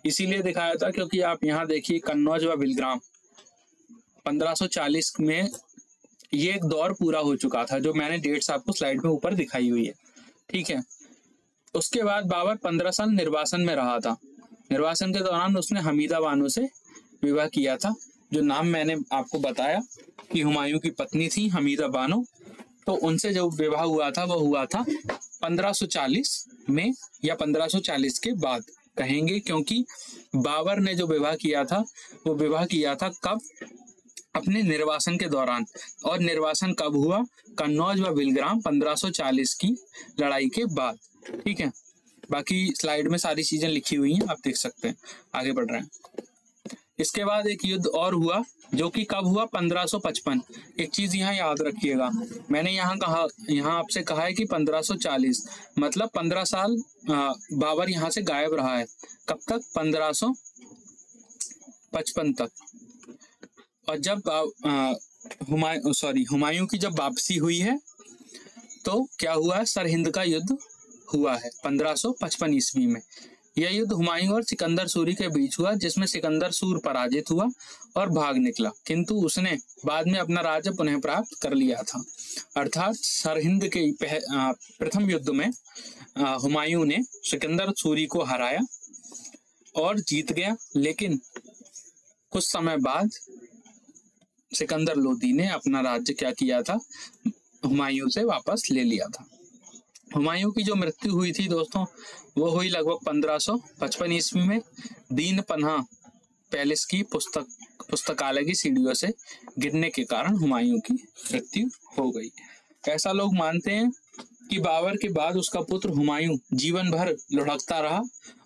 इसीलिए दिखाया था क्योंकि आप यहाँ देखिए कन्नौज व बिलग्राम 1540 में ये एक दौर पूरा हो चुका था, जो मैंने डेट्स आपको स्लाइड में ऊपर दिखाई हुई है, ठीक है। उसके बाद बाबर 15 साल निर्वासन में रहा था। निर्वासन के दौरान उसने हमीदा बानो से विवाह किया था, जो नाम मैंने आपको बताया कि हुमायूं की पत्नी थी हमीदा बानो। तो उनसे जो विवाह हुआ था वो हुआ था 1540 में या 1540 के बाद कहेंगे, क्योंकि बाबर ने जो विवाह किया था वो विवाह किया था कब? अपने निर्वासन के दौरान। और निर्वासन कब हुआ? कन्नौज व बिलग्राम 1540 की लड़ाई के बाद, ठीक है। बाकी स्लाइड में सारी चीजें लिखी हुई हैं, आप देख सकते हैं। आगे बढ़ रहे हैं। इसके बाद एक युद्ध और हुआ, जो कि कब हुआ? 1555। एक चीज यहाँ याद रखिएगा, मैंने यहाँ आपसे कहा है कि 1540 मतलब 15 साल बाबर यहाँ से गायब रहा है। कब तक? 1555 तक। और जब हुमायूं की जब वापसी हुई है तो क्या हुआ है? सरहिंद का युद्ध हुआ है 1555 ईस्वी में। यह युद्ध हुमायूं और सिकंदर सूरी के बीच हुआ, जिसमें सिकंदर सूर पराजित हुआ और भाग निकला, किंतु उसने बाद में अपना राज्य पुनः प्राप्त कर लिया था। अर्थात सरहिंद के प्रथम युद्ध में हुमायूं ने सिकंदर सूरी को हराया और जीत गया, लेकिन कुछ समय बाद सिकंदर लोदी ने अपना राज्य क्या किया था? हुमायूं से वापस ले लिया था। हुमायूं की जो मृत्यु हुई थी दोस्तों, वो हुई लगभग 1555 ईस्वी में दीन पन्हा पैलेस की पुस्तकालय की सीढ़ियों से गिरने के कारण हुमायूं की मृत्यु हो गई। ऐसा लोग मानते हैं कि बाबर के बाद उसका पुत्र हुमायूं जीवन भर लुढ़कता रहा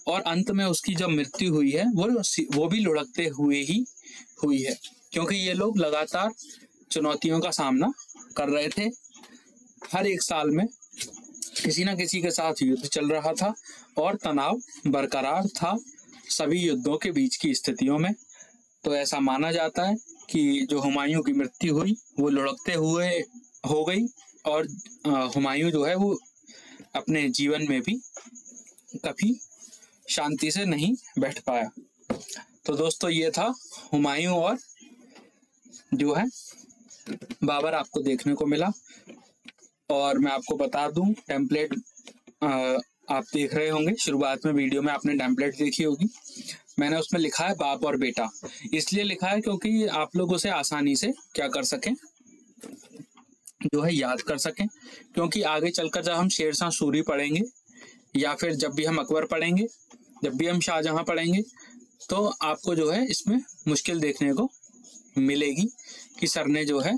और अंत में उसकी जब मृत्यु हुई है वो भी लुढ़कते हुए ही हुई है, क्योंकि ये लोग लगातार चुनौतियों का सामना कर रहे थे। हर एक साल में किसी न किसी के साथ युद्ध चल रहा था और तनाव बरकरार था सभी युद्धों के बीच की स्थितियों में। तो ऐसा माना जाता है कि जो हुमायूं की मृत्यु हुई वो लुढ़कते हुए हो गई और हुमायूं जो है वो अपने जीवन में भी कभी शांति से नहीं बैठ पाया। तो दोस्तों ये था हुमायूं और जो है बाबर आपको देखने को मिला। और मैं आपको बता दूं टेम्पलेट आप देख रहे होंगे, शुरुआत में वीडियो में आपने टेम्पलेट देखी होगी। मैंने उसमें लिखा है बाप और बेटा, इसलिए लिखा है क्योंकि आप लोग उसे आसानी से क्या कर सकें, जो है याद कर सकें। क्योंकि आगे चलकर जब हम शेरशाह सूरी पढ़ेंगे या फिर जब भी हम अकबर पढ़ेंगे, जब भी हम शाहजहां पढ़ेंगे, तो आपको जो है इसमें मुश्किल देखने को मिलेगी कि सर ने जो है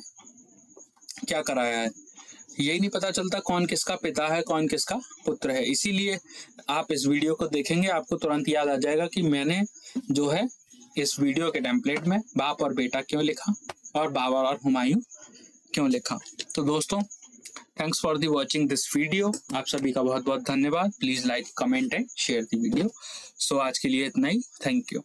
क्या कराया है। यही नहीं पता चलता कौन किसका पिता है, कौन किसका पुत्र है। इसीलिए आप इस वीडियो को देखेंगे, आपको तुरंत याद आ जाएगा कि मैंने जो है इस वीडियो के टेम्पलेट में बाप और बेटा क्यों लिखा और बाबर और हुमायूं क्यों लिखा। तो दोस्तों, thanks for the watching this video. आप सभी का बहुत बहुत धन्यवाद। Please like, comment and share the video. So आज के लिए इतना ही। Thank you.